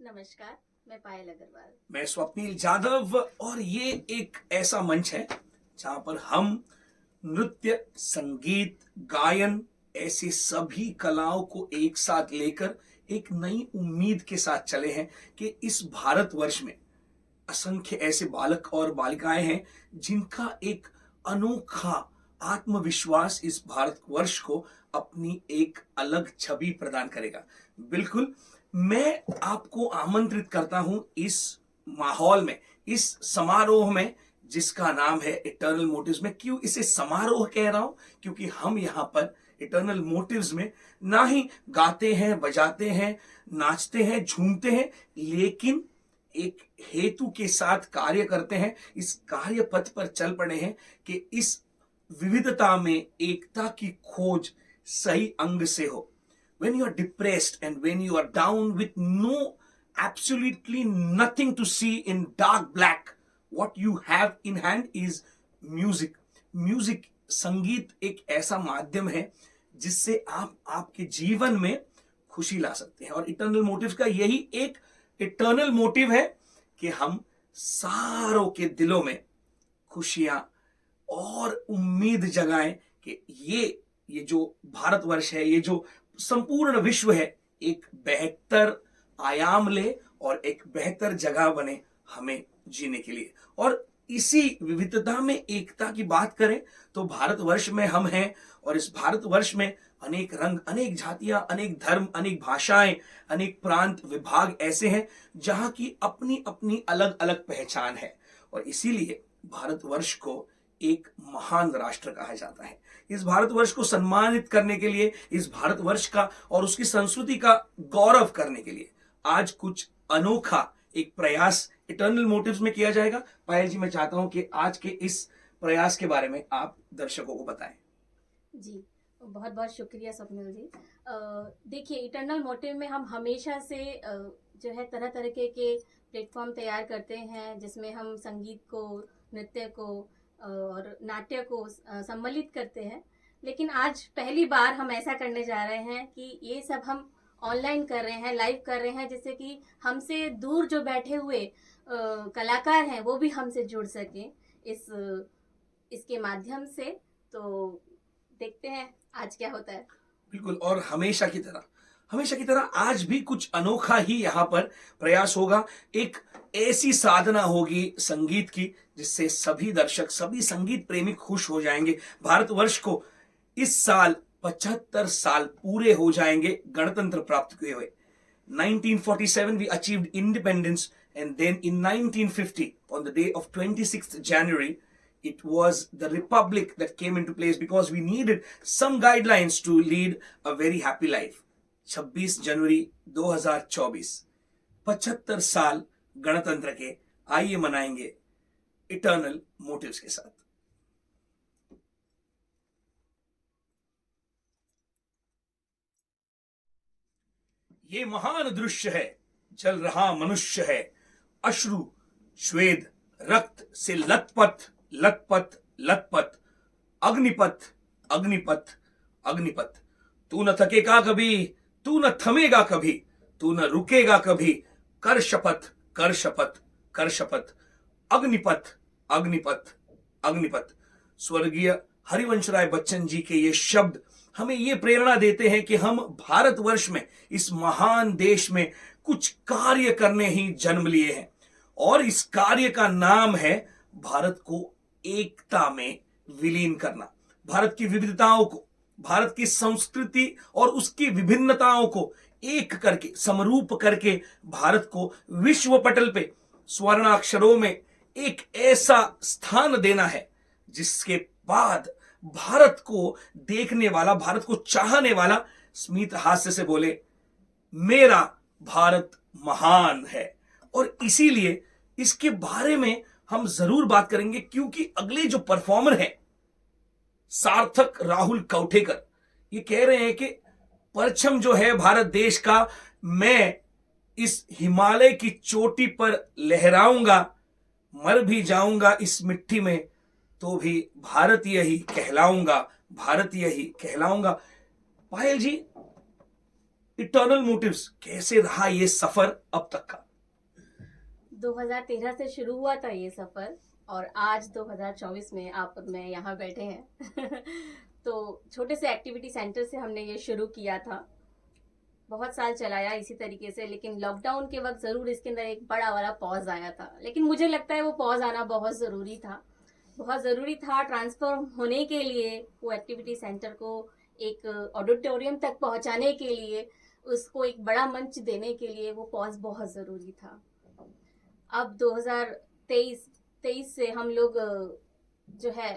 नमस्कार, मैं पायल अग्रवाल। मैं स्वप्निल जाधव और ये एक ऐसा मंच है जहां पर हम नृत्य, संगीत, गायन ऐसे सभी कलाओं को एक साथ लेकर एक नई उम्मीद के साथ चले हैं कि इस भारतवर्ष में असंख्य ऐसे बालक और बालिकाएं हैं जिनका एक अनोखा आत्मविश्वास इस भारतवर्ष को अपनी एक अलग छवि प्रदान करेगा। बिल्कुल, मैं आपको आमंत्रित करता हूं इस माहौल में, इस समारोह में जिसका नाम है इटर्नल मोटिव्स में। क्यों इसे समारोह कह रहा हूं? क्योंकि हम यहां पर इटर्नल मोटिव्स में ना ही गाते हैं, बजाते हैं, नाचते हैं, झूमते हैं, लेकिन एक हेतु के साथ कार्य करते हैं। इस कार्य पथ पर चल पड़े हैं कि इस विविधता में एकता की खोज सही अंग से हो। When you are depressed and when you are down with no absolutely nothing to see in dark black, what you have in hand is music. Music, संगीत एक ऐसा माध्यम है जिससे आप आपके जीवन में खुशी ला सकते हैं। और इटर्नल मोटिव का यही एक इटर्नल मोटिव है कि हम सारों के दिलों में खुशियां और उम्मीद जगाएं कि ये जो भारतवर्ष है, ये जो संपूर्ण विश्व है, एक बेहतर आयाम ले और एक बेहतर जगह बने हमें जीने के लिए। और इसी विविधता में एकता की बात करें तो भारतवर्ष में हम हैं, और इस भारतवर्ष में अनेक रंग, अनेक जातियां, अनेक धर्म, अनेक भाषाएं, अनेक प्रांत विभाग ऐसे हैं जहां की अपनी अपनी अलग अलग पहचान है। और इसीलिए भारतवर्ष को एक महान राष्ट्र कहा जाता है। इस भारतवर्ष को सम्मानित करने के लिए, इस भारतवर्ष का और उसकी संस्कृति का गौरव करने के लिए आज कुछ अनोखा एक प्रयास इटर्नल मोटिव्स में किया जाएगा। पायल जी, मैं चाहता हूं कि आज के इस प्रयास के बारे में आप दर्शकों को बताएं। जी, बहुत बहुत शुक्रिया स्वप्निल जी। देखिए, इटर्नल मोटिव में हम हमेशा से जो है तरह तरह के प्लेटफॉर्म तैयार करते हैं जिसमें हम संगीत को, नृत्य को और नाट्य को सम्मिलित करते हैं। लेकिन आज पहली बार हम ऐसा करने जा रहे हैं कि ये सब हम ऑनलाइन कर रहे हैं, लाइव कर रहे हैं, जिससे कि हमसे दूर जो बैठे हुए कलाकार हैं वो भी हमसे जुड़ सकें इसके माध्यम से। तो देखते हैं आज क्या होता है। बिल्कुल, और हमेशा की तरह आज भी कुछ अनोखा ही यहाँ पर प्रयास होगा। एक ऐसी साधना होगी संगीत की जिससे सभी दर्शक, सभी संगीत प्रेमी खुश हो जाएंगे। भारतवर्ष को इस साल 75 साल पूरे हो जाएंगे गणतंत्र प्राप्त किए हुए। 1947 we achieved independence, and then in 1950 on the day of 26th January it was the republic that came into place because we needed some guidelines to lead a very happy life. 26 जनवरी 2024, 75 साल गणतंत्र के, आइए मनाएंगे eternal motives के साथ। ये महान दृश्य है, चल रहा मनुष्य है, अश्रु श्वेद रक्त से लथपथ लथपथ लथपथ, अग्निपथ अग्निपथ अग्निपथ। तू न थकेगा कभी, तू न थमेगा कभी, तू न रुकेगा कभी, कर शपथ कर शपथ कर शपथ, अग्निपथ अग्निपथ अग्निपथ। स्वर्गीय हरिवंश राय बच्चन जी के ये शब्द हमें ये प्रेरणा देते हैं कि हम भारतवर्ष में, इस महान देश में कुछ कार्य करने ही जन्म लिए हैं। और इस कार्य का नाम है भारत को एकता में विलीन करना, भारत की विविधताओं को, भारत की संस्कृति और उसकी विभिन्नताओं को एक करके, समरूप करके भारत को विश्व पटल पे स्वर्णाक्षरों में एक ऐसा स्थान देना है जिसके बाद भारत को देखने वाला, भारत को चाहने वाला स्मित हास्य से बोले, मेरा भारत महान है। और इसीलिए इसके बारे में हम जरूर बात करेंगे, क्योंकि अगले जो परफॉर्मर है सार्थक राहुल कौठेकर, ये कह रहे हैं कि परचम जो है भारत देश का, मैं इस हिमालय की चोटी पर लहराऊंगा, मर भी जाऊंगा इस मिट्टी में तो भी भारतीय ही कहलाऊंगा, भारतीय ही कहलाऊंगा। पायल जी, इटर्नल मोटिव्स, कैसे रहा ये सफर अब तक का? 2013 से शुरू हुआ था ये सफर और आज 2024 में आप और मैं यहाँ बैठे हैं। तो छोटे से एक्टिविटी सेंटर से हमने ये शुरू किया था, बहुत साल चलाया इसी तरीके से, लेकिन लॉकडाउन के वक्त जरूर इसके अंदर एक बड़ा वाला पॉज आया था। लेकिन मुझे लगता है वो पॉज आना बहुत ज़रूरी था, बहुत ज़रूरी था ट्रांसफॉर्म होने के लिए, वो एक्टिविटी सेंटर को एक ऑडिटोरियम तक पहुंचाने के लिए, उसको एक बड़ा मंच देने के लिए वो पॉज बहुत ज़रूरी था। अब 2023 से हम लोग जो है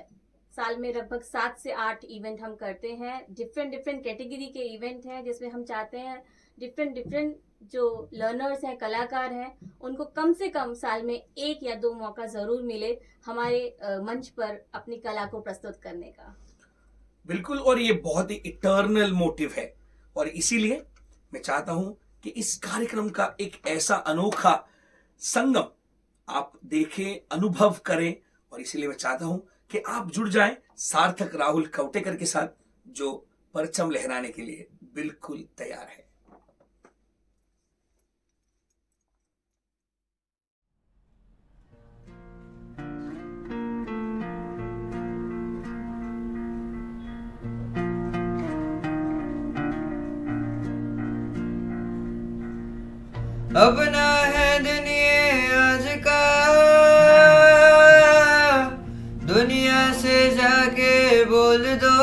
साल में लगभग 7 से 8 इवेंट हम करते हैं। डिफरेंट डिफरेंट कैटेगरी के इवेंट हैं जिसमें हम चाहते हैं डिफरेंट डिफरेंट जो लर्नर्स हैं, कलाकार हैं, उनको कम से कम साल में 1 या 2 मौका ज़रूर मिले हमारे मंच पर अपनी कला को प्रस्तुत करने का। बिल्कुल, और ये बहुत ही इटर्नल मोटिव है, और इसीलिए मैं चाहता हूं कि इस कार्यक्रम का एक ऐसा अनोखा संगम आप देखें, अनुभव करें, और इसीलिए मैं चाहता हूं कि आप जुड़ जाएं सार्थक राहुल खवटेकर के साथ, जो परचम लहराने के लिए बिल्कुल तैयार है। अब ना है दुनिया आज का, दुनिया से जाके बोल दो,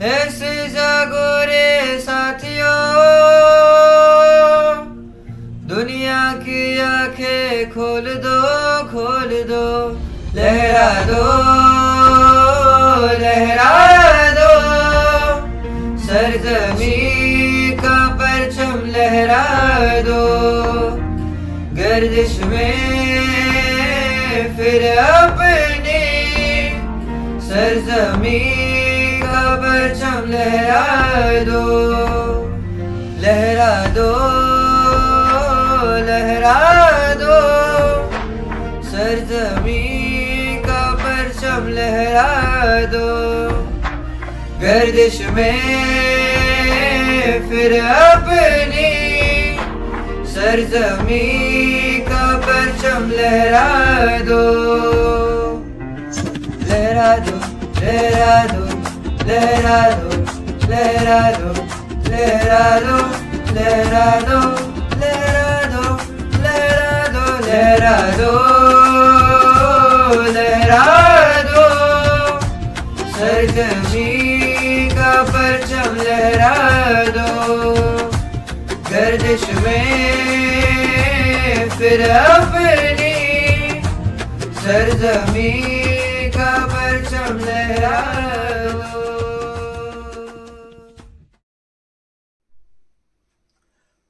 ऐसे जागो रे साथियों, दुनिया की आंखें खोल दो, लहरा दो सरजमी का परचम, लहरा दो गर्दिश में फिर अपनी सरजमी का परचम, लहरा दो सरजमी का परचम, लहरा दो गर्दिश में फिर अपनी सरजमी का परचम, लहरा दो सरजमी का परचम, लहरा दो गर्दिश में फिर अपनी सरजमी का परचम, लहरा दो।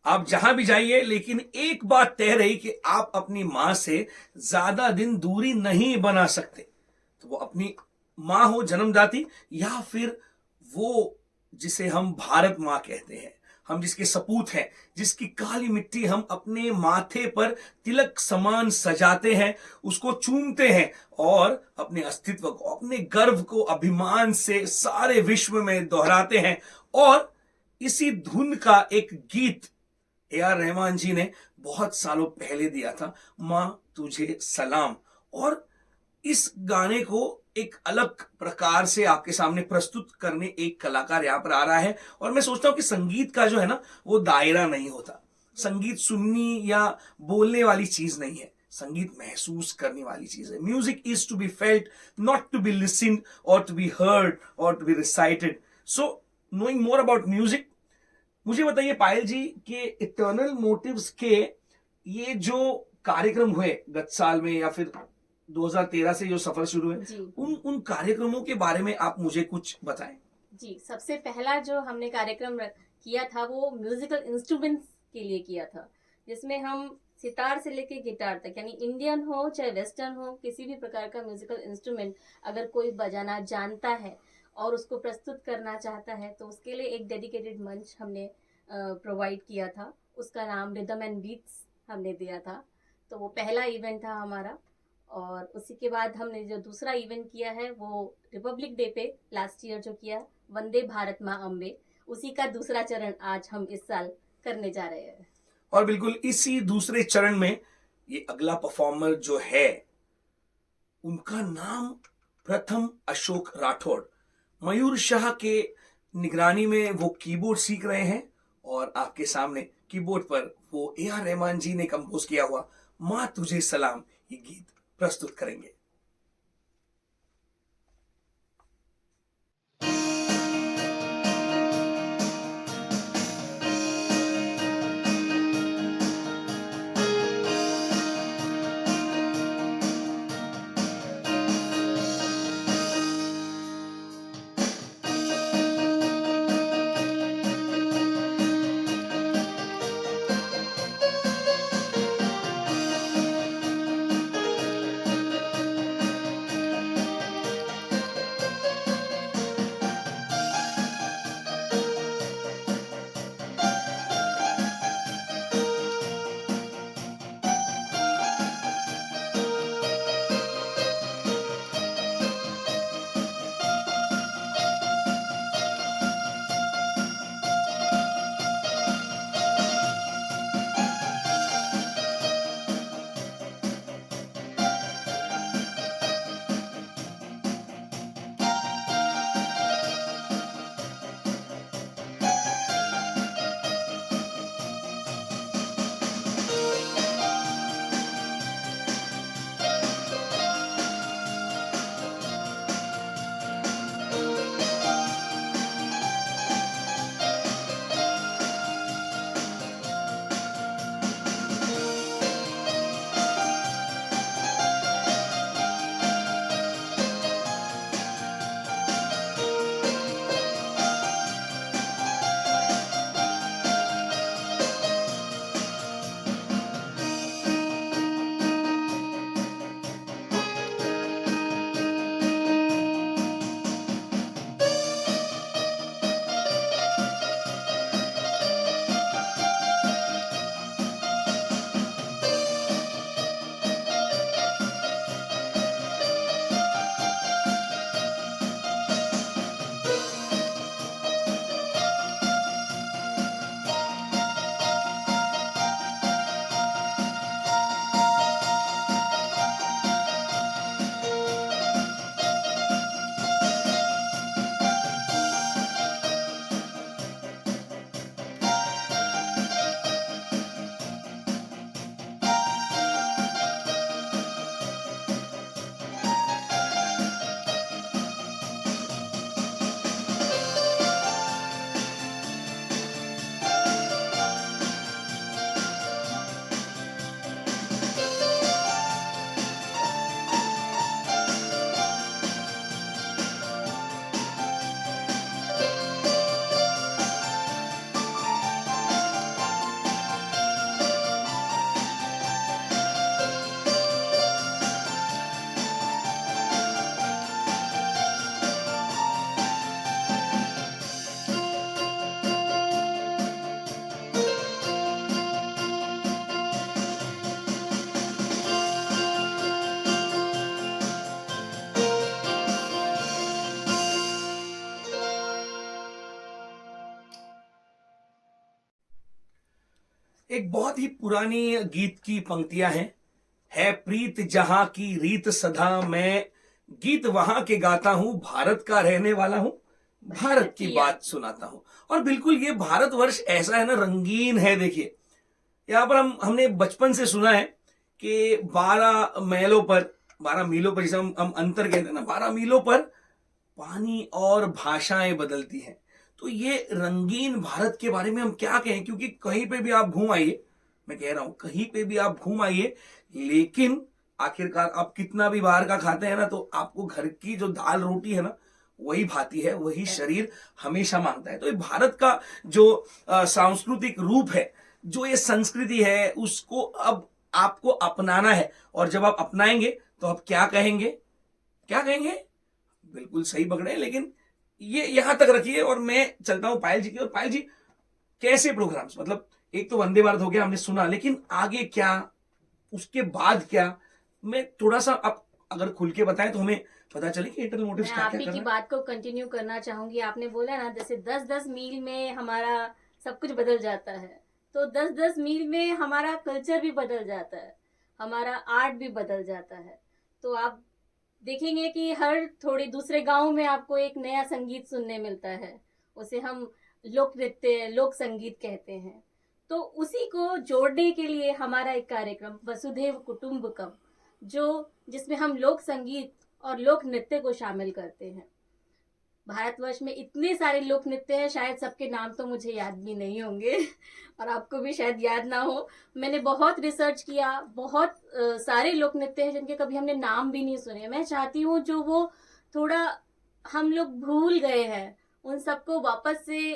आप जहां भी जाइए, लेकिन एक बात तय रही कि आप अपनी मां से ज्यादा दिन दूरी नहीं बना सकते। तो वो अपनी मां हो जन्मदाती, या फिर वो जिसे हम भारत मां कहते हैं, हम जिसके सपूत हैं, जिसकी काली मिट्टी हम अपने माथे पर तिलक समान सजाते हैं, उसको चूमते हैं और अपने अस्तित्व को, अपने गर्व को अभिमान से सारे विश्व में दोहराते हैं। और इसी धुन का एक गीत ए.आर. रहमान जी ने बहुत सालों पहले दिया था, मां तुझे सलाम। और इस गाने को एक अलग प्रकार से आपके सामने प्रस्तुत करने एक कलाकार यहां पर आ रहा है। और मैं सोचता हूं कि संगीत का जो है ना, वो दायरा नहीं होता। संगीत सुननी या बोलने वाली चीज नहीं है, संगीत महसूस करने वाली चीज है। Music is to be felt, not to be listened और टू बी हर्ड और to be recited. So knowing more about music, मुझे बताइए पायल जी कि इटर्नल मोटिव्स के ये जो कार्यक्रम हुए गत साल में, या फिर 2013 से जो सफर शुरू है, उन कार्यक्रमों के बारे में आप मुझे कुछ बताएं। जी, सबसे पहला जो हमने कार्यक्रम किया था वो म्यूजिकल इंस्ट्रूमेंट्स के लिए किया था, जिसमें हम सितार से लेके गिटार तक, यानी इंडियन हो चाहे वेस्टर्न हो, किसी भी प्रकार का म्यूजिकल इंस्ट्रूमेंट अगर कोई बजाना जानता है और उसको प्रस्तुत करना चाहता है, तो उसके लिए एक डेडिकेटेड मंच हमने प्रोवाइड किया था। उसका नाम रिदम एंड बीट्स हमने दिया था। तो वो पहला इवेंट था हमारा। और उसी के बाद हमने जो दूसरा इवेंट किया है वो रिपब्लिक डे पे लास्ट ईयर जो किया, वंदे भारत माँ अम्बे, उसी का दूसरा चरण आज हम इस साल करने जा रहे हैं। और बिल्कुल इसी दूसरे चरण में ये अगला परफॉर्मर जो है, उनका नाम प्रथम अशोक राठौड़, मयूर शाह के निगरानी में वो कीबोर्ड सीख रहे हैं और आपके सामने कीबोर्ड पर वो ए.आर. रहमान जी ने कंपोज किया हुआ माँ तुझे सलाम ये गीत प्रस्तुत करेंगे। एक बहुत ही पुरानी गीत की पंक्तियां हैं, है प्रीत जहां की रीत सदा, मैं गीत वहां के गाता हूं, भारत का रहने वाला हूं, भारत की बात सुनाता हूं। और बिल्कुल ये भारतवर्ष ऐसा है ना, रंगीन है। देखिए यहाँ पर हमने बचपन से सुना है कि 12 मीलों पर, 12 मीलों पर, जिसे हम अंतर कहते हैं ना, 12 मीलों पर पानी और भाषाएं बदलती हैं। तो ये रंगीन भारत के बारे में हम क्या कहें, क्योंकि कहीं पे भी आप घूम आइए, मैं कह रहा हूं कहीं पे भी आप घूम आइए, लेकिन आखिरकार आप कितना भी बाहर का खाते हैं ना, तो आपको घर की जो दाल रोटी है ना, वही भाती है, वही शरीर हमेशा मांगता है। तो ये भारत का जो सांस्कृतिक रूप है, जो ये संस्कृति है, उसको अब आपको अपनाना है। और जब आप अपनाएंगे तो आप क्या कहेंगे, क्या कहेंगे, बिल्कुल सही पकड़े। लेकिन ये यहां तक रखिए और मैं चलता हूं पायल जी की। और पायल जी, कैसे प्रोग्राम्स, मतलब एक तो वंदे भारत हो गया, हमने सुना, लेकिन आगे क्या, उसके बाद क्या, मैं थोड़ा सा आप अगर खुल के बताएं तो हमें पता चले कि इंटरनल मोटिव्स मैं क्या आप क्या ही कर की रहा है। बात को कंटिन्यू करना चाहूंगी। आपने बोला ना जैसे 10-10 मील में हमारा सब कुछ बदल जाता है, तो 10-10 मील में हमारा कल्चर भी बदल जाता है, हमारा आर्ट भी बदल जाता है। तो आप देखेंगे कि हर थोड़े दूसरे गांव में आपको एक नया संगीत सुनने मिलता है, उसे हम लोक नृत्य, लोक संगीत कहते हैं। तो उसी को जोड़ने के लिए हमारा एक कार्यक्रम वसुधैव कुटुंबकम, जो जिसमें हम लोक संगीत और लोक नृत्य को शामिल करते हैं। भारतवर्ष में इतने सारे लोक नृत्य हैं, शायद सबके नाम तो मुझे याद भी नहीं होंगे और आपको भी शायद याद ना हो। मैंने बहुत रिसर्च किया, बहुत सारे लोक नृत्य हैं जिनके कभी हमने नाम भी नहीं सुने। मैं चाहती हूँ जो वो थोड़ा हम लोग भूल गए हैं, उन सबको वापस से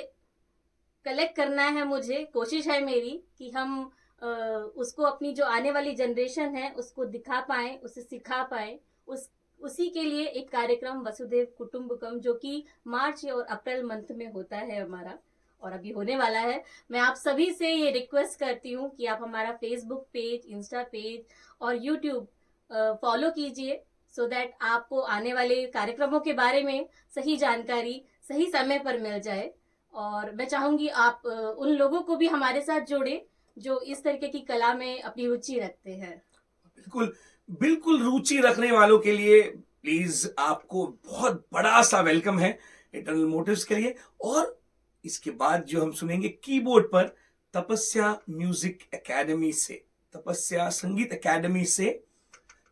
कलेक्ट करना है। मुझे कोशिश है मेरी कि हम उसको अपनी जो आने वाली जनरेशन है उसको दिखा पाए, उसे सिखा पाए। उसी के लिए एक कार्यक्रम वसुधैव कुटुंबकम, जो कि मार्च और अप्रैल मंथ में होता है हमारा, और अभी होने वाला है। मैं आप सभी से ये रिक्वेस्ट करती हूँ कि आप हमारा फेसबुक पेज, इंस्टा पेज और यूट्यूब फॉलो कीजिए, सो दैट आपको आने वाले कार्यक्रमों के बारे में सही जानकारी सही समय पर मिल जाए। और मैं चाहूंगी आप उन लोगों को भी हमारे साथ जोड़े जो इस तरीके की कला में अपनी रुचि रखते हैं। बिल्कुल, बिल्कुल रुचि रखने वालों के लिए प्लीज आपको बहुत बड़ा सा वेलकम है इंटरनल मोटिव्स के लिए। और इसके बाद जो हम सुनेंगे कीबोर्ड पर तपस्या म्यूजिक एकेडमी से, तपस्या संगीत एकेडमी से,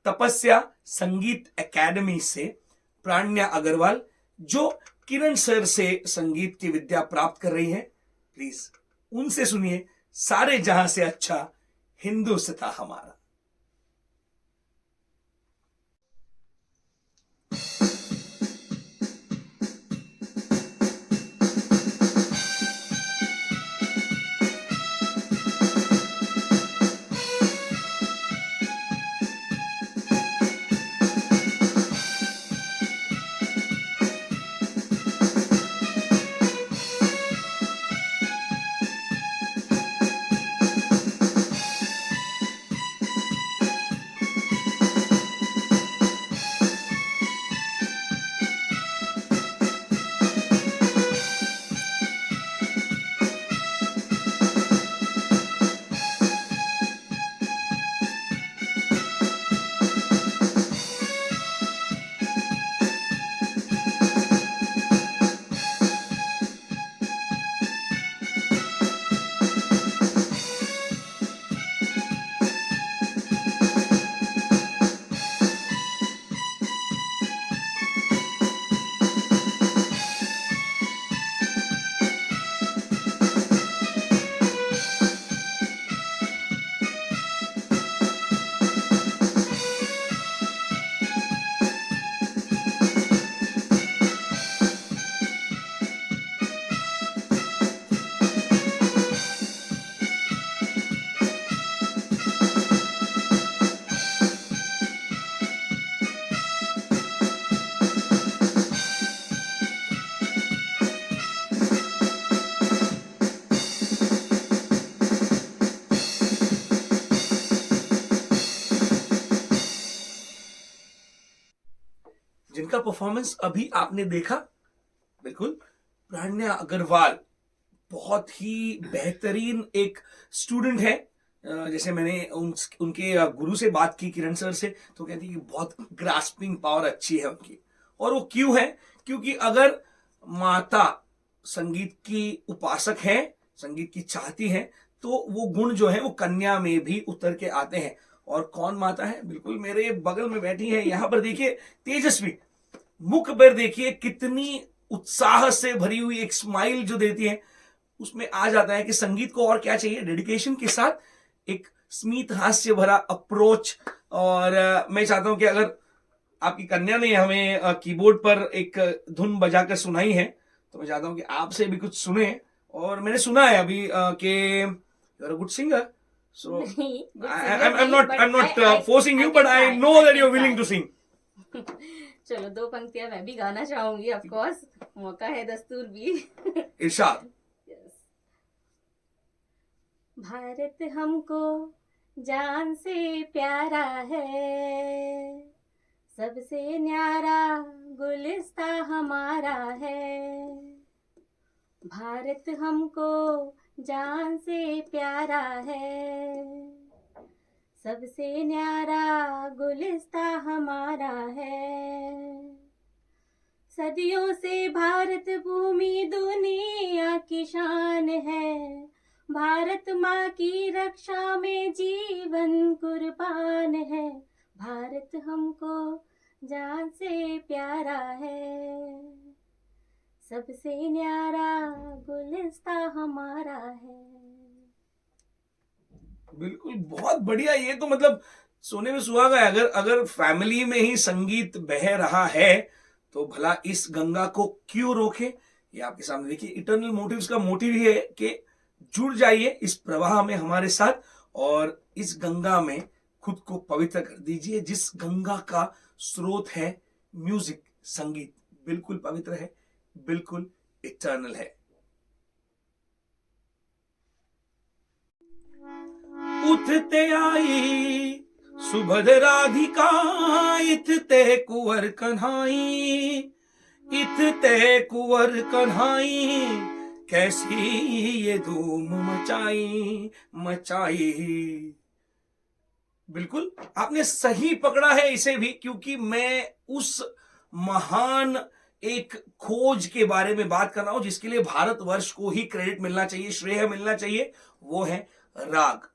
तपस्या संगीत एकेडमी से प्राण्या अग्रवाल, जो किरण सर से संगीत की विद्या प्राप्त कर रही हैं। प्लीज उनसे सुनिए सारे जहां से अच्छा हिंदुस्तान हमारा। जिनका परफॉर्मेंस अभी आपने देखा, बिल्कुल प्राण्या अग्रवाल बहुत ही बेहतरीन एक स्टूडेंट है। जैसे मैंने उनके गुरु से बात की, किरण सर से, तो कहती कि बहुत ग्रास्पिंग पावर अच्छी है उनकी। और वो क्यों है? क्योंकि अगर माता संगीत की उपासक है, संगीत की चाहती है, तो वो गुण जो है वो कन्या में भी उतर के आते हैं। और कौन माता है? बिल्कुल मेरे बगल में बैठी है, यहां पर देखिए तेजस्वी, मुख पर देखिए कितनी उत्साह से भरी हुई एक स्माइल जो देती है, उसमें आ जाता है कि संगीत को और क्या चाहिए। डेडिकेशन के साथ एक स्मित हास्य भरा अप्रोच। और मैं चाहता हूं कि अगर आपकी कन्या ने हमें कीबोर्ड पर एक धुन बजाकर सुनाई है, तो मैं चाहता हूं कि आपसे भी कुछ सुने। और मैंने सुना है अभी कि you are a good singer, so I'm not forcing you, but I know that you're willing to sing. चलो 2 पंक्तियां मैं भी गाना चाहूंगी, ऑफ कोर्स, मौका है, दस्तूर भी। इरशाद। भारत हमको जान से प्यारा है, सबसे न्यारा गुलिस्ता हमारा है, भारत हमको जान से प्यारा है। सबसे न्यारा गुलिस्ता हमारा है, सदियों से भारत भूमि दुनिया की शान है। भारत माँ की रक्षा में जीवन कुर्बान है, भारत हमको जान से प्यारा है। सबसे न्यारा गुलिस्ता हमारा है। बिल्कुल, बहुत बढ़िया। ये तो मतलब सोने में सुहागा है। अगर अगर फैमिली में ही संगीत बह रहा है तो भला इस गंगा को क्यों रोके। ये आपके सामने देखिए, इटर्नल मोटिव्स का मोटिव ही है कि जुड़ जाइए इस प्रवाह में हमारे साथ और इस गंगा में खुद को पवित्र कर दीजिए। जिस गंगा का स्रोत है म्यूजिक, संगीत, बिल्कुल पवित्र है, बिल्कुल इटर्नल है। उठते आई सुभद राधिका, इथते कुंवर कन्हाई, इथते कुंवर कन्हाई, कैसी ये धूम मचाई मचाई। बिल्कुल आपने सही पकड़ा है इसे भी, क्योंकि मैं उस महान एक खोज के बारे में बात कर रहा हूं जिसके लिए भारतवर्ष को ही क्रेडिट मिलना चाहिए, श्रेय मिलना चाहिए। वो है राग।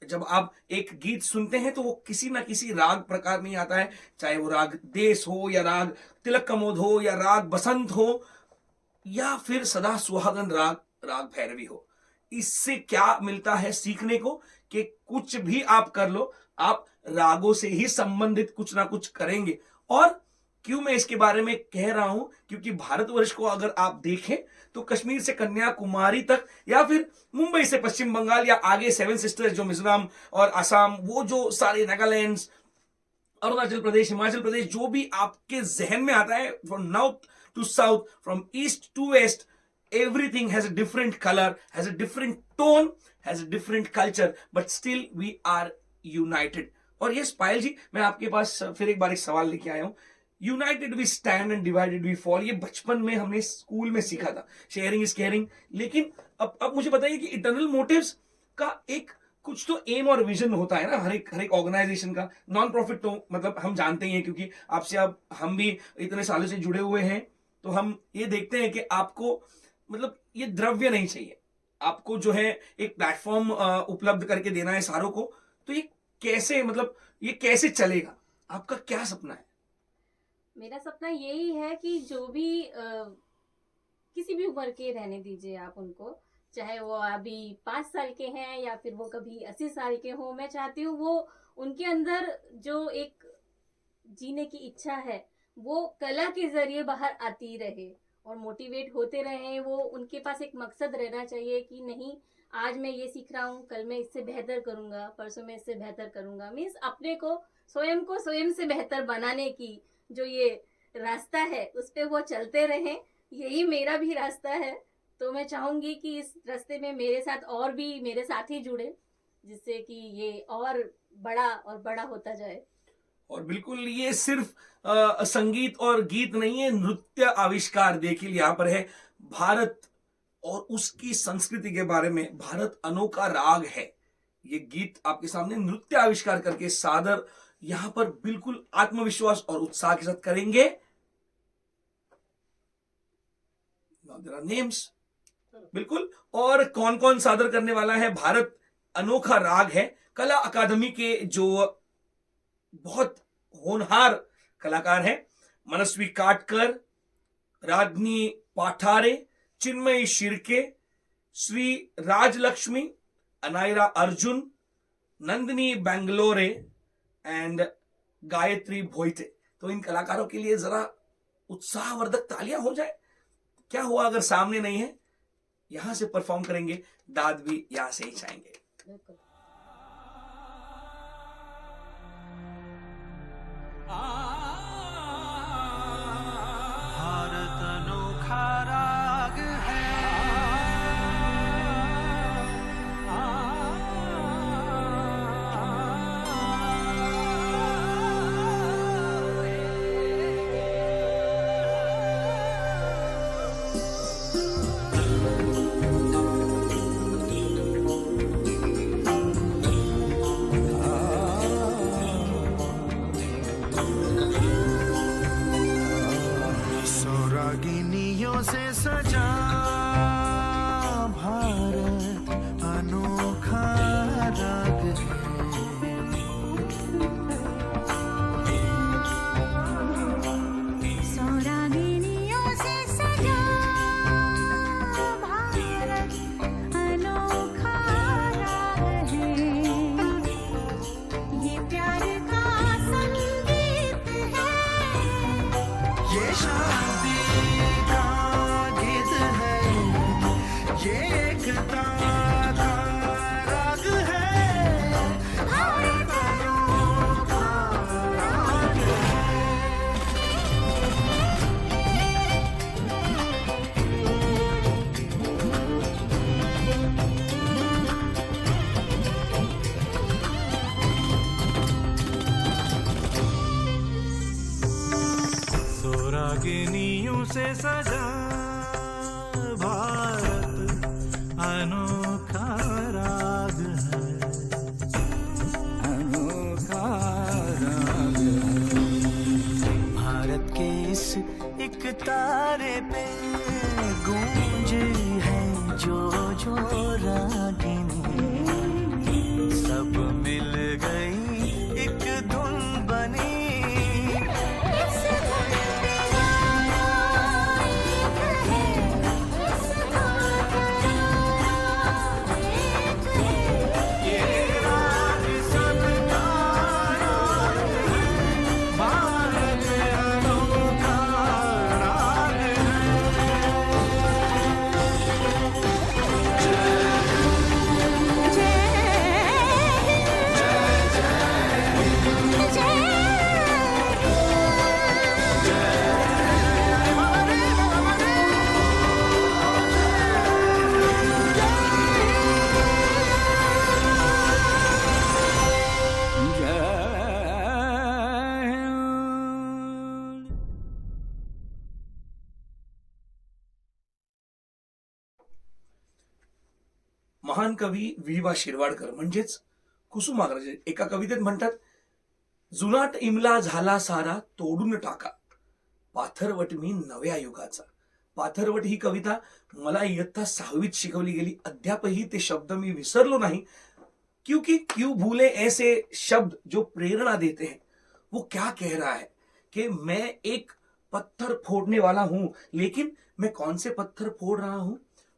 जब आप एक गीत सुनते हैं तो वो किसी ना किसी राग प्रकार में आता है, चाहे वो राग देश हो या राग तिलक कमोद हो या राग बसंत हो या फिर सदा सुहागन राग राग भैरवी हो। इससे क्या मिलता है सीखने को कि कुछ भी आप कर लो, आप रागों से ही संबंधित कुछ ना कुछ करेंगे। और क्यों मैं इसके बारे में कह रहा हूं, क्योंकि भारतवर्ष को अगर आप देखें तो कश्मीर से कन्याकुमारी तक या फिर मुंबई से पश्चिम बंगाल या आगे सेवन सिस्टर्स जो मिजोरम और असम, वो जो सारे नागालैंड, अरुणाचल प्रदेश, हिमाचल प्रदेश, जो भी आपके जहन में आता है, from north to south, from east to west, everything has a different color, has a different tone, has a different culture, but still we are united. और ये पायल जी, मैं आपके पास फिर एक बार एक सवाल लेके आया हूं। United we stand and divided we fall, ये बचपन में हमने स्कूल में सीखा था, शेयरिंग इज केयरिंग। लेकिन अब मुझे बताइए कि इटर्नल मोटिव्स का एक कुछ तो एम और विजन होता है ना हर एक ऑर्गेनाइजेशन का। नॉन प्रॉफिट तो मतलब हम जानते ही हैं, क्योंकि आपसे अब हम भी इतने सालों से जुड़े हुए हैं, तो हम ये देखते हैं कि आपको मतलब ये द्रव्य नहीं चाहिए, आपको जो है एक प्लेटफॉर्म उपलब्ध करके देना है सारों को। तो ये कैसे, मतलब ये कैसे चलेगा? आपका क्या सपना है? मेरा सपना यही है कि जो भी किसी भी उम्र के रहने दीजिए आप उनको, चाहे वो अभी 5 साल के हैं या फिर वो कभी 80 साल के हों, मैं चाहती हूँ वो उनके अंदर जो एक जीने की इच्छा है वो कला के जरिए बाहर आती रहे और मोटिवेट होते रहें। वो उनके पास एक मकसद रहना चाहिए कि नहीं, आज मैं ये सीख रहा हूँ, कल मैं इससे बेहतर करूँगा, परसों मैं इससे बेहतर करूँगा। मीन्स अपने को स्वयं से बेहतर बनाने की जो ये रास्ता है उस पर वो चलते रहें। यही मेरा भी रास्ता है, तो मैं चाहूँगी कि इस रास्ते में मेरे साथ और भी मेरे साथी जुड़े, जिससे कि ये और बड़ा होता जाए। और बिल्कुल ये सिर्फ संगीत और गीत नहीं है, नृत्य आविष्कार देखिए यहाँ पर है। भारत और उसकी संस्कृति के बारे में, भारत अनोखा राग है, ये गीत आपके सामने नृत्य आविष्कार करके सादर यहां पर बिल्कुल आत्मविश्वास और उत्साह के साथ करेंगे। नेम्स बिल्कुल, और कौन कौन सादर करने वाला है? भारत अनोखा राग है कला अकादमी के जो बहुत होनहार कलाकार हैं, मनस्वी काटकर, राजनी पाठारे, चिन्मयी शिर्के, श्री राजलक्ष्मी, अनायरा अर्जुन, नंदिनी बेंगलोरे एंड गायत्री भोईटे। तो इन कलाकारों के लिए जरा उत्साहवर्धक तालियां हो जाए। क्या हुआ अगर सामने नहीं है? यहां से परफॉर्म करेंगे, दाद भी यहां से ही जाएंगे। भारत अनोखा राग है, से सजा भारत अनोखा राग है, अनोखा राग है। भारत के इस एक तारे पे गूंज है जो जो रागिनी, सब मिल गई एक धुन बनी। महान कवी वि.वा. शिरवाडकर म्हणजेच कुसुमाग्रज एका कवितेत म्हणतात, जुनाट इमला झाला सारा तोडून टाका, पाथरवट मी नव्या युगाचा. पाथरवट ही कविता मला इयत्ता 6वीत शिकवली गेली. अद्यापही ते शब्द मी विसरलो नाही, क्योंकि क्यों भूले ऐसे शब्द जो प्रेरणा देते हैं. वो क्या कह रहा है कि मैं एक पत्थर फोड़ने वाला हूं, लेकिन मैं कौन से पत्थर फोड़ रहा हूं?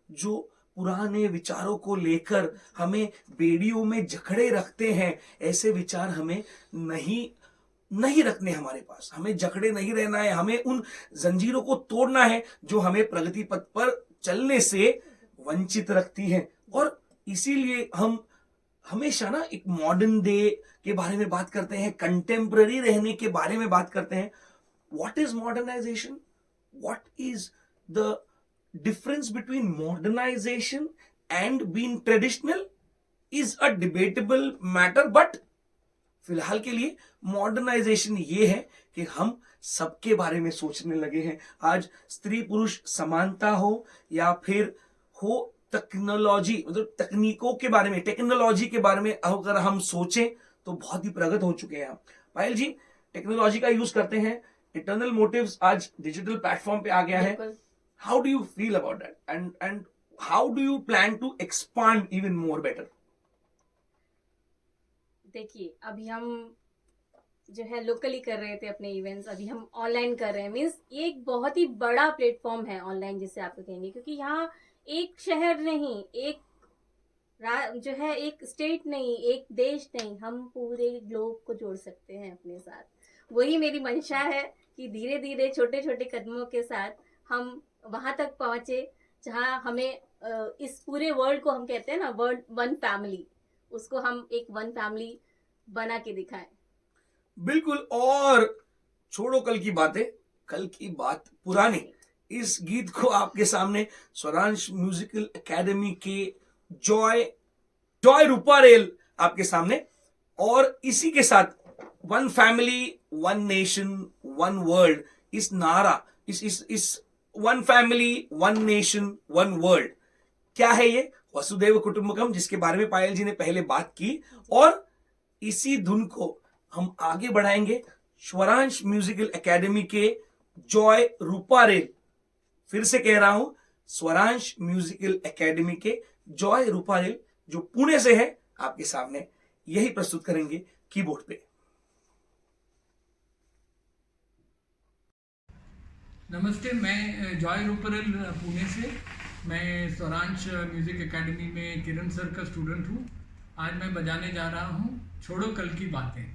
जो पुराने विचारों को लेकर हमें बेड़ियों में जकड़े रखते हैं. ऐसे विचार हमें नहीं रखने हमारे पास. हमें जकड़े नहीं रहना है. हमें उन जंजीरों को तोड़ना है जो हमें प्रगति पथ पर चलने से वंचित रखती हैं. और इसीलिए हम हमेशा ना एक मॉडर्न डे के बारे में बात करते हैं, कंटेम्पररी रहने के बारे में बात करते हैं. What is modernization? What is the difference between modernization and being traditional is a debatable matter, but फिलहाल के लिए मॉडर्नाइजेशन ये है कि हम सबके बारे में सोचने लगे हैं. आज स्त्री पुरुष समानता हो या फिर हो टेक्नोलॉजी, मतलब तकनीकों के बारे में, टेक्नोलॉजी के बारे में अगर हम सोचें तो बहुत ही प्रगत हो चुके हैं. पायल जी, टेक्नोलॉजी का यूज करते हैं. इटर्नल मोटिव्स आज डिजिटल प्लेटफॉर्म पे आ गया है. How do you feel about that? And how do you plan to expand even more better? देखिए, अभी हम जो है लोकली कर रहे थे अपने इवेंट्स, अभी हम ऑनलाइन कर रहे हैं. मीन्स ये एक बहुत ही बड़ा प्लेटफॉर्म है ऑनलाइन, जिसे आप कहेंगे, क्योंकि यहाँ एक शहर नहीं, जो है एक स्टेट नहीं, एक देश नहीं, हम पूरे ग्लोब को जोड़ सकते हैं अपने साथ. वही मेरी मंशा है कि धीरे धीरे छोटे छोटे कदमों के साथ हम वहां तक पहुंचे जहां हमें इस पूरे वर्ल्ड को, हम कहते हैं ना वर्ल्ड वन फैमिली, उसको हम एक वन फैमिली बना के दिखाएं. बिल्कुल. और छोड़ो कल की बातें, कल की बात पुरानी. इस गीत को आपके सामने स्वरांश म्यूजिकल एकेडमी के जॉय रूपारेल आपके सामने, और इसी के साथ one family one nation one world, इस नारा, इस one family one nation one world, क्या है ये? वसुदैव कुटुंबकम, जिसके बारे में पायल जी ने पहले बात की. और इसी धुन को हम आगे बढ़ाएंगे स्वरांश म्यूजिकल एकेडमी के जॉय रूपारेल. फिर से कह रहा हूं, स्वरांश म्यूजिकल एकेडमी के जॉय रूपारेल, जो पुणे से है, आपके सामने यही प्रस्तुत करेंगे कीबोर्ड पे. नमस्ते, मैं जॉय रूपरेल पुणे से. मैं स्वरांश म्यूजिक एकेडमी में किरण सर का स्टूडेंट हूँ. आज मैं बजाने जा रहा हूँ छोड़ो कल की बातें.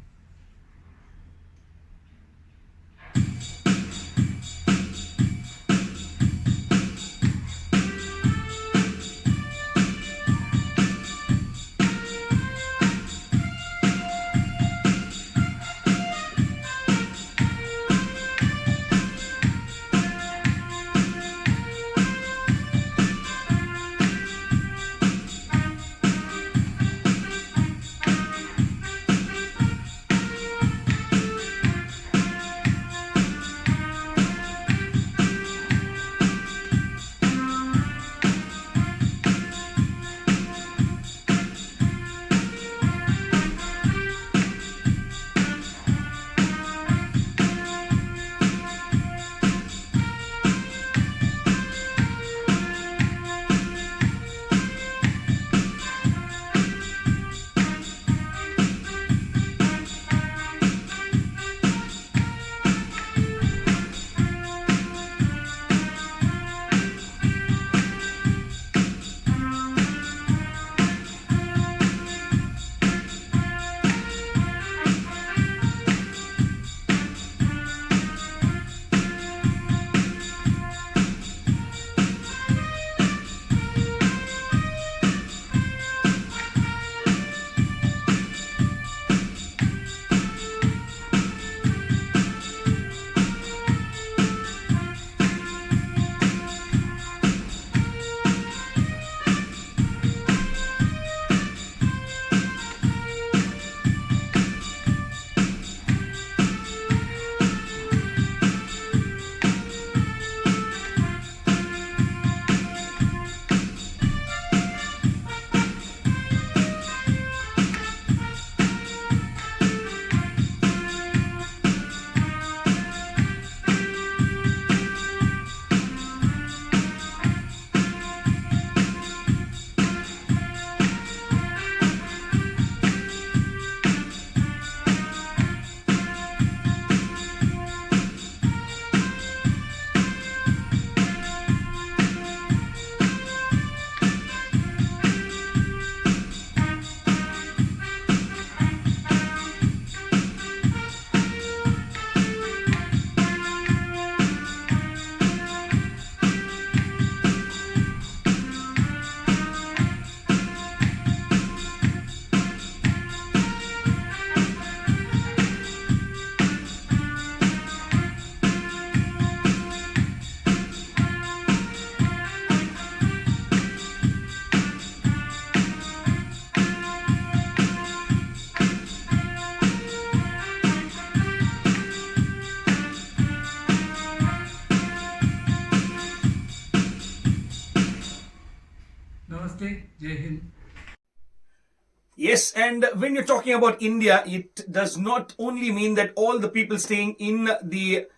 Yes, and when you're talking about India, it does not only mean that all the people staying in the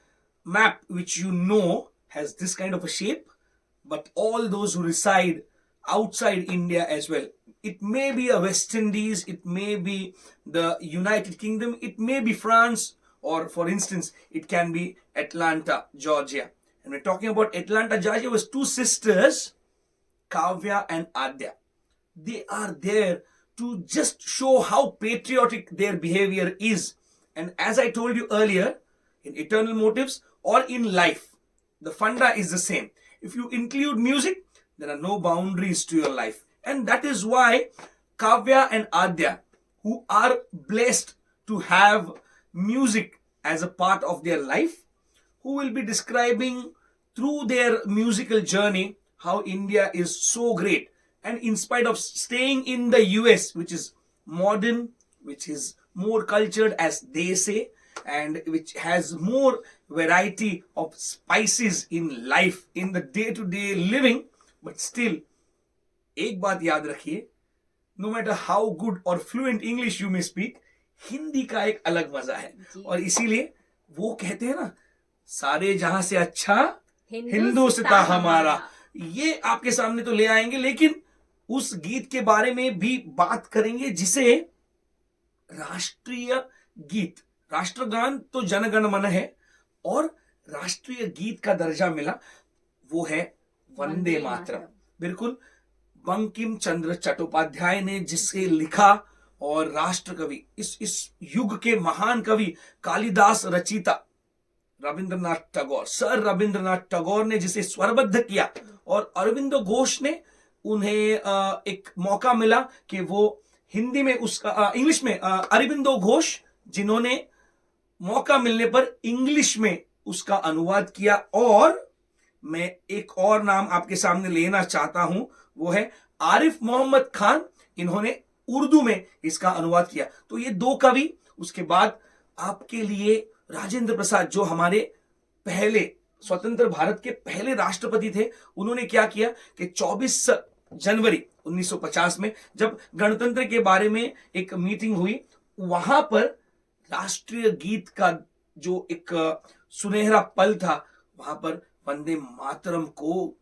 map which you know has this kind of a shape, but all those who reside outside India as well. It may be a West Indies, it may be the United Kingdom, it may be France, or for instance, it can be Atlanta, Georgia. And we're talking about Atlanta, Georgia, was two sisters, Kavya and Adya. They are there to just show how patriotic their behavior is. And as I told you earlier, in Eternal Motives or in life, the funda is the same. If you include music, there are no boundaries to your life. And that is why Kavya and Adya, who are blessed to have music as a part of their life, who will be describing through their musical journey how India is so great. And in spite of staying in the US, which is modern, which is more cultured as they say, and which has more variety of spices in life, in the day-to-day living, but still, एक बात याद रखिए, no matter how good or fluent English you may speak, Hindi का एक अलग मजा है. और इसीलिए वो कहते हैं ना, सारे जहां से अच्छा हिंदुस्तान हमारा. ये आपके सामने तो ले आएंगे, लेकिन उस गीत के बारे में भी बात करेंगे जिसे राष्ट्रीय गीत, राष्ट्रगान तो जनगण मन है, और राष्ट्रीय गीत का दर्जा मिला, वो है वंदे मातरम. बिल्कुल, बंकिम चंद्र चट्टोपाध्याय ने जिसे लिखा, और राष्ट्र कवि, इस युग के महान कवि कालिदास रचिता रविंद्रनाथ टैगोर, सर रविंद्रनाथ टैगोर ने जिसे स्वरबद्ध किया, और अरविंदो घोष ने उन्हें एक मौका मिला कि वो हिंदी में उसका इंग्लिश में, अरविंदो घोष जिन्होंने मौका मिलने पर इंग्लिश में उसका अनुवाद किया. और मैं एक और नाम आपके सामने लेना चाहता हूं, वो है आरिफ मोहम्मद खान. इन्होंने उर्दू में इसका अनुवाद किया. तो ये दो कवि. उसके बाद आपके लिए राजेंद्र प्रसाद, जो हमारे पहले स्वतंत्र भारत के पहले राष्ट्रपति थे, उन्होंने क्या किया कि 24 जनवरी 1950 में जब गणतंत्र के बारे में एक मीटिंग हुई, वहां पर राष्ट्रीय गीत का जो एक सुनहरा पल था, वहां पर वंदे मातरम को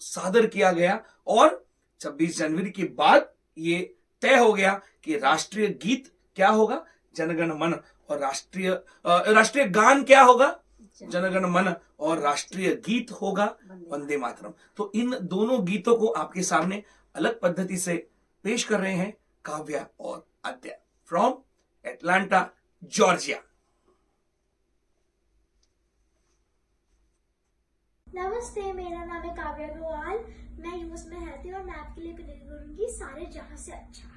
सादर किया गया. और 26 जनवरी के बाद ये तय हो गया कि राष्ट्रीय गीत क्या होगा, जनगण मन, और राष्ट्रीय गान क्या होगा, जनगण मन, और राष्ट्रीय गीत होगा वंदे मातरम. तो इन दोनों गीतों को आपके सामने अलग पद्धति से पेश कर रहे हैं काव्या और आद्या फ्रॉम एटलांटा, जॉर्जिया. नमस्ते, मेरा नाम है काव्या गोवाल. मैं यूएस में रहती हूँ और मैं आपके लिए प्ले करूंगी सारे जहां से अच्छा.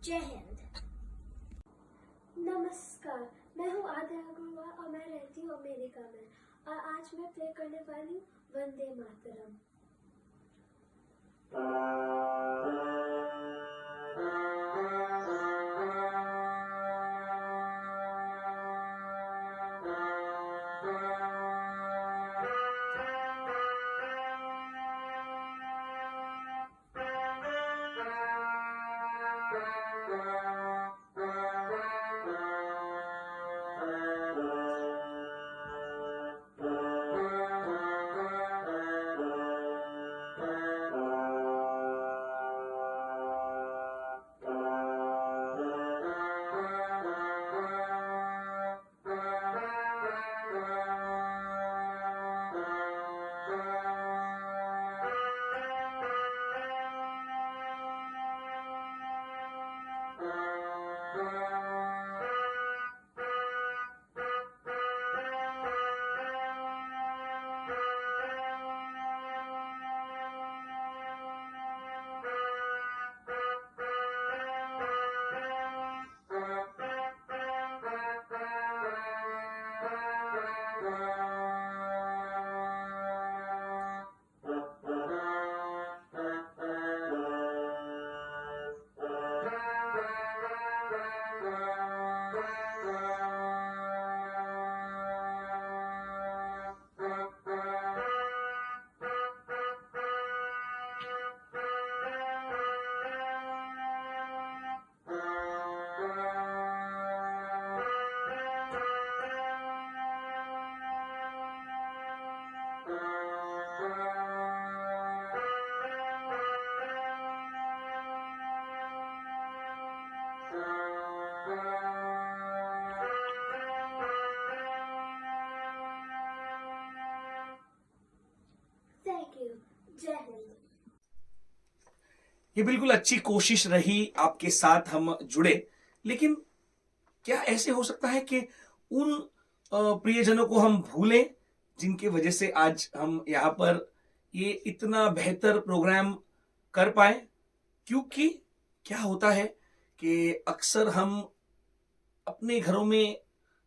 जय हिंद। नमस्कार, मैं हूँ आद्या अग्रवाल और मैं रहती हूँ अमेरिका में, और आज मैं प्ले करने वाली हूँ वंदे मातरम। Thank you. जय हिंद। ये बिल्कुल अच्छी कोशिश रही, आपके साथ हम जुड़े, लेकिन क्या ऐसे हो सकता है कि उन प्रियजनों को हम भूलें जिनकी वजह से आज हम यहाँ पर ये इतना बेहतर प्रोग्राम कर पाए? क्योंकि क्या होता है कि अक्सर हम अपने घरों में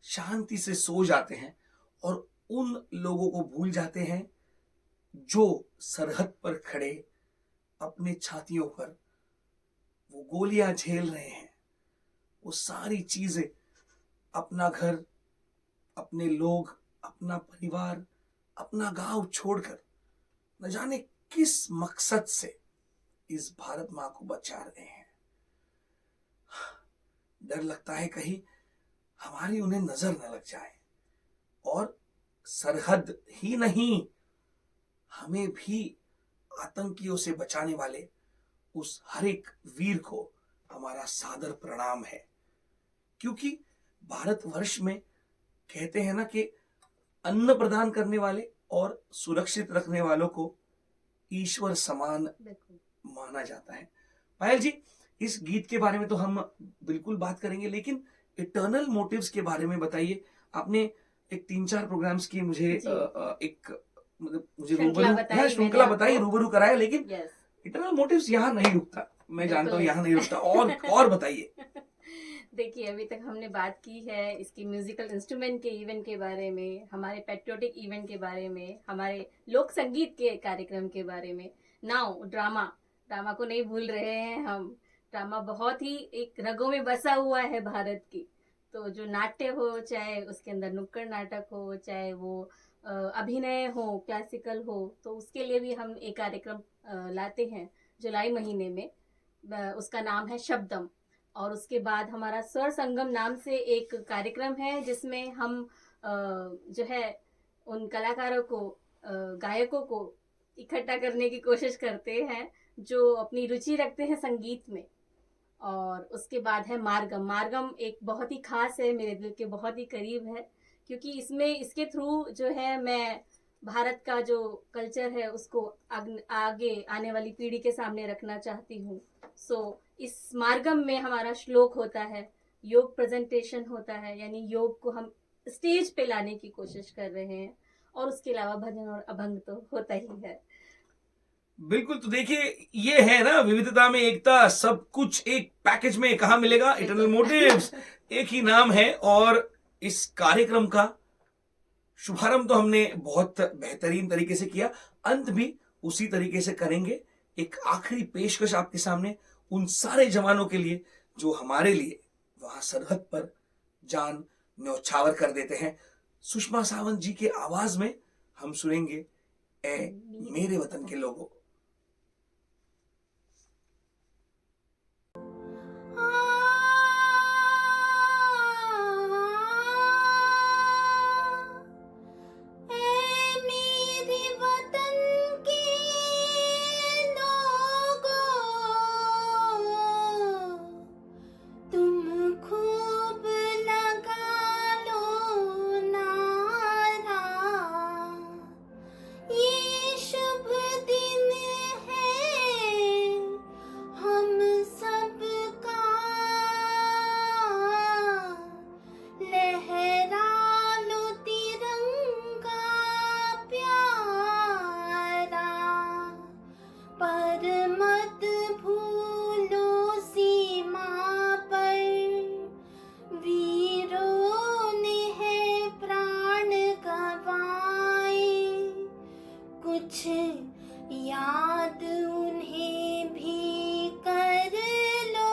शांति से सो जाते हैं और उन लोगों को भूल जाते हैं जो सरहद पर खड़े अपने छातियों पर वो गोलियां झेल रहे हैं। वो सारी चीजें, अपना घर, अपने लोग, अपना परिवार, अपना गांव छोड़कर न जाने किस मकसद से इस भारत मां को बचा रहे हैं। डर लगता है कहीं हमारी उन्हें नजर न लग जाए, और सरहद ही नहीं, हमें भी आतंकियों से बचाने वाले उस हर एक वीर को हमारा सादर प्रणाम है। क्योंकि भारतवर्ष में कहते हैं ना कि अन्न प्रदान करने वाले और सुरक्षित रखने वालों को ईश्वर समान माना जाता है। पायल जी, इस गीत के बारे में तो हम बिल्कुल बात करेंगे, लेकिन इटर्नल मोटिव्स के बारे में बताइए। आपने एक 3-4 प्रोग्राम्स की मुझे एक मतलब मुझे श्रृंखला बताई, रूबरू कराया, लेकिन इटर्नल मोटिव्स यहाँ नहीं रुकता। मैं जानता हूँ यहाँ नहीं रुकता, और बताइए। देखिए, अभी तक हमने बात की है इसकी म्यूजिकल इंस्ट्रूमेंट के इवेंट के बारे में, हमारे पेट्रियोटिक इवेंट के बारे में, हमारे लोक संगीत के कार्यक्रम के बारे में। नाउ ड्रामा को नहीं भूल रहे हैं हम। ड्रामा बहुत ही एक रगों में बसा हुआ है भारत की। तो जो नाट्य हो, चाहे उसके अंदर नुक्कड़ नाटक हो, चाहे वो अभिनय हो, क्लासिकल हो, तो उसके लिए भी हम एक कार्यक्रम लाते हैं जुलाई महीने में। उसका नाम है शब्दम। और उसके बाद हमारा स्वर संगम नाम से एक कार्यक्रम है जिसमें हम जो है उन कलाकारों को, गायकों को इकट्ठा करने की कोशिश करते हैं जो अपनी रुचि रखते हैं संगीत में। और उसके बाद है मार्गम एक बहुत ही खास है, मेरे दिल के बहुत ही करीब है, क्योंकि इसके थ्रू जो है मैं भारत का जो कल्चर है उसको आगे आने वाली पीढ़ी के सामने रखना चाहती हूँ। इस मार्गम में हमारा श्लोक होता है, योग प्रेजेंटेशन होता है, यानी योग को हम स्टेज पे लाने की कोशिश कर रहे हैं, और उसके अलावा भजन और अभंग तो होता ही है। बिल्कुल। तो देखिए, ये है ना विविधता में एकता, सब कुछ एक पैकेज में कहाँ मिलेगा? इटर्नल मोटिव्स, एक ही नाम है। और इस कार्यक्रम का शुभारंभ तो हमने बहुत बेहतरीन तरीके से किया, अंत भी उसी तरीके से करेंगे। एक आखिरी पेशकश आपके सामने उन सारे जवानों के लिए जो हमारे लिए वहां सरहद पर जान न्यौछावर कर देते हैं। सुषमा सावंत जी के आवाज में हम सुनेंगे ए मेरे वतन के लोगों। याद उन्हें भी कर लो,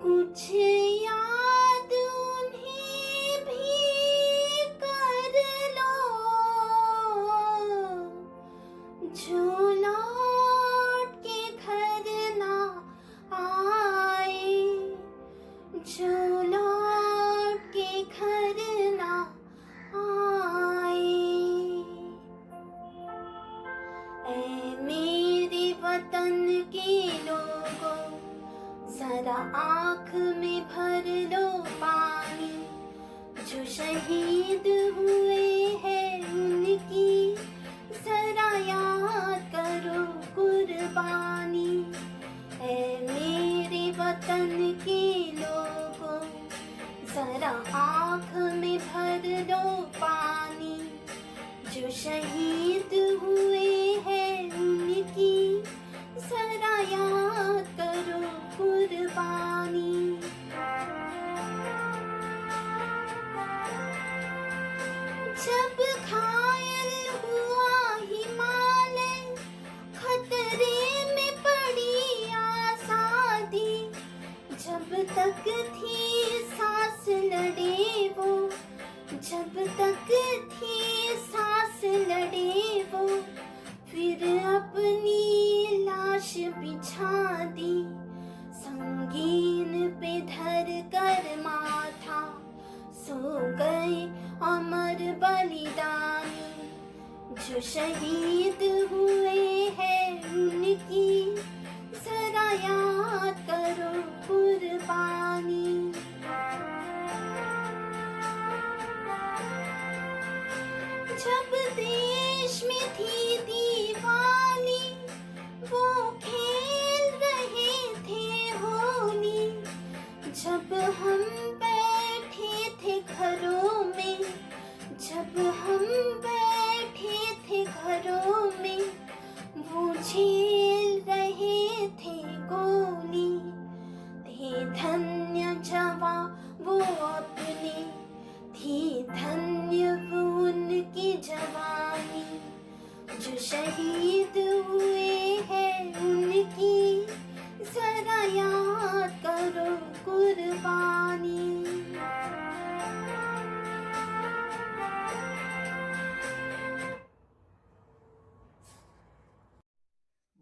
कुछ याद उन्हें भी कर लो, जो लौट के घर ना आए, जो लौट के घर ना आए। ऐ मेरे वतन के लोगों, जरा आँख में भर लो पानी, जो शहीद हुए हैं उनकी जरा याद करो कुर्बानी। ऐ मेरे वतन के लोगों, जरा आँख में भर लो पानी, जो शहीद हुए हैं उनकी जरा याद करो कुर्बानी। जब घायल हुआ हिमालय, खतरे में पड़ी आजादी, जब तक थी सांस लड़े वो, जब तक थी सांस लड़े वो, फिर अपनी लाश बिछा दी, संगीन पे धर कर माथा, सो गए अमर बलिदानी, जो शहीद हुए हैं उनकी जरा याद करो कुर्बानी। जब देश में थी दिवाली, वो खेल रहे थे होली, जब हम बैठे थे घरों में, जब हम बैठे थे घरों में, वो झेल रहे थे गोली। थे धन्य जवां वो अपने, थी धन्य वो उनकी जवानी, जो शहीद हुए हैं उनकी जरा याद करो कुर्बानी।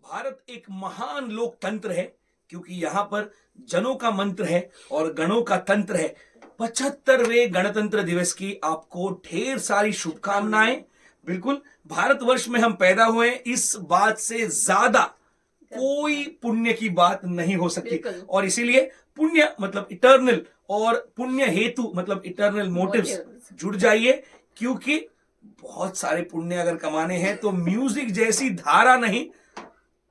भारत एक महान लोकतंत्र है, क्योंकि यहाँ पर जनों का मंत्र है और गणों का तंत्र है। 75वें गणतंत्र दिवस की आपको ढेर सारी शुभकामनाएं। बिल्कुल, भारतवर्ष में हम पैदा हुए, इस बात से ज्यादा कोई पुण्य की बात नहीं हो सकती। बिल्कुल। और इसीलिए पुण्य मतलब इटर्नल और पुण्य हेतु मतलब इटर्नल मोटिव्स जुड़ जाइए, क्योंकि बहुत सारे पुण्य अगर कमाने हैं तो म्यूजिक जैसी धारा नहीं,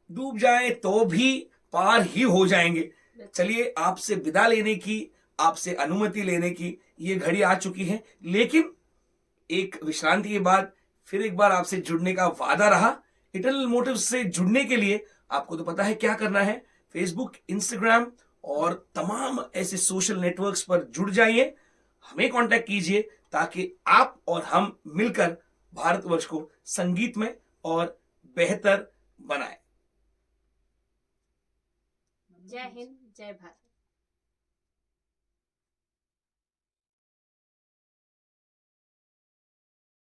डूब जाए तो भी पार ही हो जाएंगे। चलिए, आपसे विदा लेने की, आपसे अनुमति लेने की ये घड़ी आ चुकी है, लेकिन एक विश्रांति के बाद फिर एक बार आपसे जुड़ने का वादा रहा। इटरनल मोटिव से जुड़ने के लिए आपको तो पता है क्या करना है, फेसबुक, इंस्टाग्राम और तमाम ऐसे सोशल नेटवर्क्स पर जुड़ जाइए, हमें कांटेक्ट कीजिए ताकि आप और हम मिलकर भारतवर्ष को संगीत में और बेहतर बनाएं। जय हिंद, जय भारत।